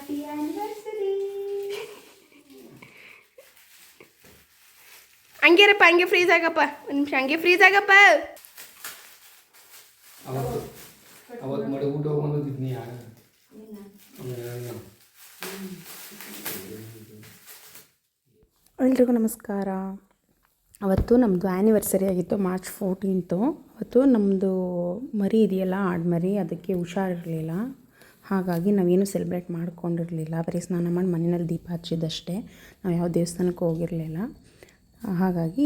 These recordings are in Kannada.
Happy anniversary. ಹಂಗೇರಪ್ಪ, ಹಂಗೆ ಫ್ರೀಸ್ ಆಗಪ್ಪ, ಒಂದು ನಿಮಿಷ ಹಂಗೆ ಫ್ರೀಸ್ ಆಗಪ್ಪ. ಅವತ್ತು ಮಾಡಿ ಊಟ ಹೋಗೋದಿದ್ನಿ. ಎಲ್ರಿಗೂ ನಮಸ್ಕಾರ. ಅವತ್ತು ನಮ್ಮದು ಆ್ಯನಿವರ್ಸರಿ ಆಗಿತ್ತು, ಮಾರ್ಚ್ 14. ಅವತ್ತು ನಮ್ಮದು ಮರಿ ಇದೆಯಲ್ಲ, ಆಡ್ಮರಿ, ಅದಕ್ಕೆ ಹುಷಾರಿರಲಿಲ್ಲ. ಹಾಗಾಗಿ ನಾವೇನು ಸೆಲೆಬ್ರೇಟ್ ಮಾಡ್ಕೊಂಡಿರಲಿಲ್ಲ. ಬರೀ ಸ್ನಾನ ಮಾಡಿ ಮನೆಯಲ್ಲಿ ದೀಪ ಹಚ್ಚಿದ್ದಷ್ಟೇ. ನಾವು ಯಾವ ದೇವಸ್ಥಾನಕ್ಕೂ ಹೋಗಿರಲಿಲ್ಲ. ಹಾಗಾಗಿ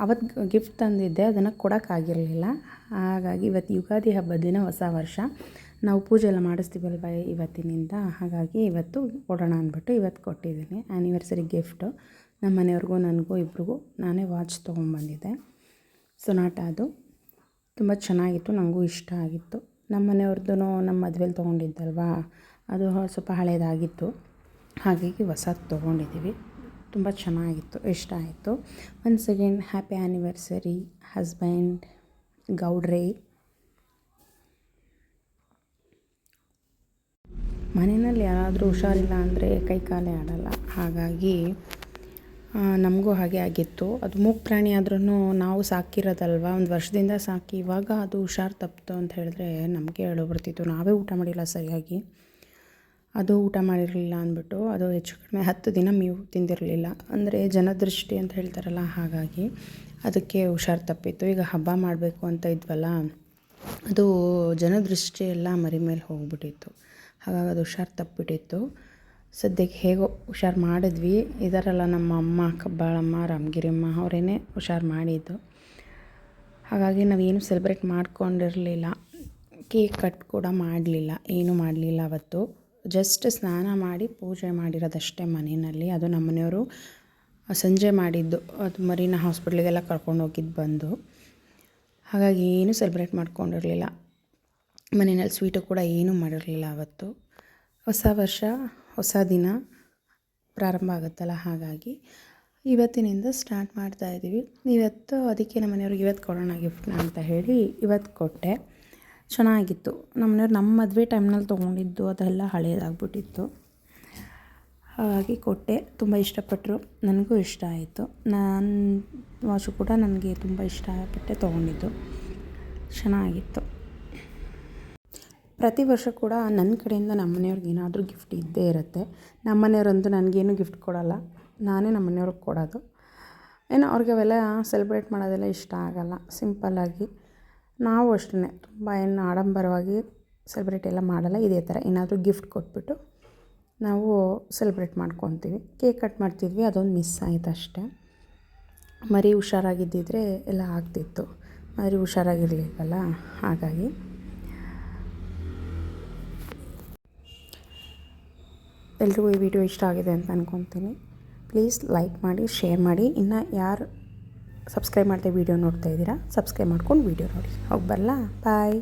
ಅವತ್ತು ಗಿಫ್ಟ್ ತಂದಿದ್ದೆ, ಅದನ್ನು ಕೊಡೋಕ್ಕಾಗಿರಲಿಲ್ಲ. ಹಾಗಾಗಿ ಇವತ್ತು ಯುಗಾದಿ ಹಬ್ಬದ ದಿನ, ಹೊಸ ವರ್ಷ, ನಾವು ಪೂಜೆ ಎಲ್ಲ ಮಾಡಿಸ್ತೀವಲ್ವ ಇವತ್ತಿನಿಂದ. ಹಾಗಾಗಿ ಇವತ್ತು ಕೊಡೋಣ ಅಂದ್ಬಿಟ್ಟು ಇವತ್ತು ಕೊಟ್ಟಿದ್ದೀನಿ ಆ್ಯನಿವರ್ಸರಿ ಗಿಫ್ಟು. ನಮ್ಮ ಮನೆಯವ್ರಿಗೂ ನನಗೂ ಇಬ್ರಿಗೂ ನಾನೇ ವಾಚ್ ತೊಗೊಂಬಂದಿದ್ದೆ. ಸೊನಾಟ. ಅದು ತುಂಬ ಚೆನ್ನಾಗಿತ್ತು, ನನಗೂ ಇಷ್ಟ ಆಗಿತ್ತು. ನಮ್ಮ ಮನೆಯವ್ರದ್ದು ನಮ್ಮ ಮದುವೆಲಿ ತೊಗೊಂಡಿದ್ದಲ್ವಾ, ಅದು ಸ್ವಲ್ಪ ಹಳೇದಾಗಿತ್ತು. ಹಾಗಾಗಿ ಹೊಸದು ತೊಗೊಂಡಿದ್ದೀವಿ. ತುಂಬ ಚೆನ್ನಾಗಿತ್ತು, ಇಷ್ಟ ಆಯಿತು. Once again happy anniversary husband ಗೌಡ್ರೆ. ಮನೆಯಲ್ಲಿ ಯಾರಾದರೂ ಹುಷಾರಿಲ್ಲ ಅಂದರೆ ಕೈ ಕಾಲೇ ಆಡಲ್ಲ. ಹಾಗಾಗಿ ನಮಗೂ ಹಾಗೆ ಆಗಿತ್ತು. ಅದು ಮೂಕ ಪ್ರಾಣಿ ಆದ್ರೂ ನಾವು ಸಾಕಿರೋದಲ್ವ, ಒಂದು ವರ್ಷದಿಂದ ಸಾಕಿ ಇವಾಗ ಅದು ಹುಷಾರು ತಪ್ಪಿತು ಅಂತ ಹೇಳಿದ್ರೆ ನಮಗೆ ಅಳು ಬರ್ತಿತ್ತು. ನಾವೇ ಊಟ ಮಾಡಿಲ್ಲ ಸರಿಯಾಗಿ, ಅದು ಊಟ ಮಾಡಿರಲಿಲ್ಲ ಅಂದ್ಬಿಟ್ಟು ಅದು ಹೆಚ್ಚು ಕಡಿಮೆ 10 ದಿನ ಮೇವು ತಿಂದಿರಲಿಲ್ಲ. ಅಂದರೆ ಜನದೃಷ್ಟಿ ಅಂತ ಹೇಳ್ತಾರಲ್ಲ, ಹಾಗಾಗಿ ಅದಕ್ಕೆ ಹುಷಾರು ತಪ್ಪಿತ್ತು. ಈಗ ಹಬ್ಬ ಮಾಡಬೇಕು ಅಂತ ಇದ್ವಲ್ಲ, ಅದು ಜನದೃಷ್ಟಿ ಎಲ್ಲ ಮರಿ ಮೇಲೆ ಹೋಗ್ಬಿಟ್ಟಿತ್ತು. ಹಾಗಾಗಿ ಅದು ಹುಷಾರು ತಪ್ಪಿಬಿಟ್ಟಿತ್ತು. ಸದ್ಯಕ್ಕೆ ಹೇಗೋ ಹುಷಾರು ಮಾಡಿದ್ವಿ. ಇದರಲ್ಲ ನಮ್ಮ ಅಮ್ಮ, ಕಬ್ಬಾಳಮ್ಮ, ರಾಮಗಿರಿಮ್ಮ ಅವರೇನೆ ಹುಷಾರು ಮಾಡಿದ್ದು. ಹಾಗಾಗಿ ನಾವೇನು ಸೆಲೆಬ್ರೇಟ್ ಮಾಡ್ಕೊಂಡಿರಲಿಲ್ಲ. ಕೇಕ್ ಕಟ್ ಕೂಡ ಮಾಡಲಿಲ್ಲ, ಏನೂ ಮಾಡಲಿಲ್ಲ ಅವತ್ತು. ಜಸ್ಟ್ ಸ್ನಾನ ಮಾಡಿ ಪೂಜೆ ಮಾಡಿರೋದಷ್ಟೇ ಮನೆಯಲ್ಲಿ. ಅದು ನಮ್ಮ ಮನೆಯವರು ಸಂಜೆ ಮಾಡಿದ್ದು. ಅದು ಮರಿನ ಹಾಸ್ಪಿಟ್ಲಿಗೆಲ್ಲ ಕರ್ಕೊಂಡು ಹೋಗಿದ್ದು ಬಂದು. ಹಾಗಾಗಿ ಏನೂ ಸೆಲೆಬ್ರೇಟ್ ಮಾಡ್ಕೊಂಡಿರಲಿಲ್ಲ. ಮನೆಯಲ್ಲಿ ಸ್ವೀಟು ಕೂಡ ಏನೂ ಮಾಡಿರಲಿಲ್ಲ ಅವತ್ತು. ಹೊಸ ವರ್ಷ, ಹೊಸ ದಿನ ಪ್ರಾರಂಭ ಆಗುತ್ತಲ್ಲ, ಹಾಗಾಗಿ ಇವತ್ತಿನಿಂದ ಸ್ಟಾರ್ಟ್ ಮಾಡ್ತಾಯಿದ್ದೀವಿ. ಇವತ್ತು ಅದಕ್ಕೆ ನಮ್ಮ ಮನೆಯವ್ರಿಗೆ ಇವತ್ತು ಕೊಡೋಣ ಗಿಫ್ಟ್ನ ಅಂತ ಹೇಳಿ ಇವತ್ತು ಕೊಟ್ಟೆ. ಚೆನ್ನಾಗಿತ್ತು. ನಮ್ಮ ಮನೆಯವ್ರು ನಮ್ಮ ಮದುವೆ ಟೈಮ್ನಲ್ಲಿ ತೊಗೊಂಡಿದ್ದು, ಅದೆಲ್ಲ ಹಳೇದಾಗ್ಬಿಟ್ಟಿತ್ತು. ಹಾಗಾಗಿ ಕೊಟ್ಟೆ. ತುಂಬ ಇಷ್ಟಪಟ್ಟರು, ನನಗೂ ಇಷ್ಟ ಆಯಿತು. ನಾನು ವಾಚು ಕೂಡ ನನಗೆ ತುಂಬ ಇಷ್ಟಪಟ್ಟೆ ತೊಗೊಂಡಿದ್ದು, ಚೆನ್ನಾಗಿತ್ತು. ಪ್ರತಿ ವರ್ಷ ಕೂಡ ನನ್ನ ಕಡೆಯಿಂದ ನಮ್ಮ ಮನೆಯವ್ರಿಗೆ ಏನಾದರೂ ಗಿಫ್ಟ್ ಇದ್ದೇ ಇರುತ್ತೆ. ನಮ್ಮ ಮನೆಯವರಂತೂ ನನಗೇನು ಗಿಫ್ಟ್ ಕೊಡೋಲ್ಲ, ನಾನೇ ನಮ್ಮ ಮನೆಯವ್ರಿಗೆ ಕೊಡೋದು. ಏನೋ ಅವ್ರಿಗೆ ಅವೆಲ್ಲ ಸೆಲೆಬ್ರೇಟ್ ಮಾಡೋದೆಲ್ಲ ಇಷ್ಟ ಆಗೋಲ್ಲ. ಸಿಂಪಲ್ಲಾಗಿ ನಾವು ಅಷ್ಟೇ, ತುಂಬ ಏನು ಆಡಂಬರವಾಗಿ ಸೆಲೆಬ್ರೇಟ್ ಎಲ್ಲ ಮಾಡೋಲ್ಲ. ಇದೇ ಥರ ಏನಾದರೂ ಗಿಫ್ಟ್ ಕೊಟ್ಬಿಟ್ಟು ನಾವು ಸೆಲೆಬ್ರೇಟ್ ಮಾಡ್ಕೊತೀವಿ. ಕೇಕ್ ಕಟ್ ಮಾಡ್ತಿದ್ವಿ, ಅದೊಂದು ಮಿಸ್ ಆಯಿತು ಅಷ್ಟೇ. ಮರಿ ಹುಷಾರಾಗಿದ್ದಿದ್ರೆ ಎಲ್ಲ ಆಗ್ತಿತ್ತು. ಮರಿ ಹುಷಾರಾಗಿರಲಿಲ್ಲವಲ್ಲ, ಹಾಗಾಗಿ. ಎಲ್ರಿಗೂ ಈ ವಿಡಿಯೋ ಇಷ್ಟ ಆಗಿದೆ ಅಂತ ಅಂದ್ಕೊತೀನಿ. ಪ್ಲೀಸ್ ಲೈಕ್ ಮಾಡಿ, ಶೇರ್ ಮಾಡಿ. ಇನ್ನು ಯಾರು ಸಬ್ಸ್ಕ್ರೈಬ್ ಮಾಡದೆ ವಿಡಿಯೋ ನೋಡ್ತಾ ಇದ್ದೀರಾ, ಸಬ್ಸ್ಕ್ರೈಬ್ ಮಾಡ್ಕೊಂಡು ವಿಡಿಯೋ ನೋಡಿ. ಹೋಗಿ ಬರಲಾ? ಬಾಯ್.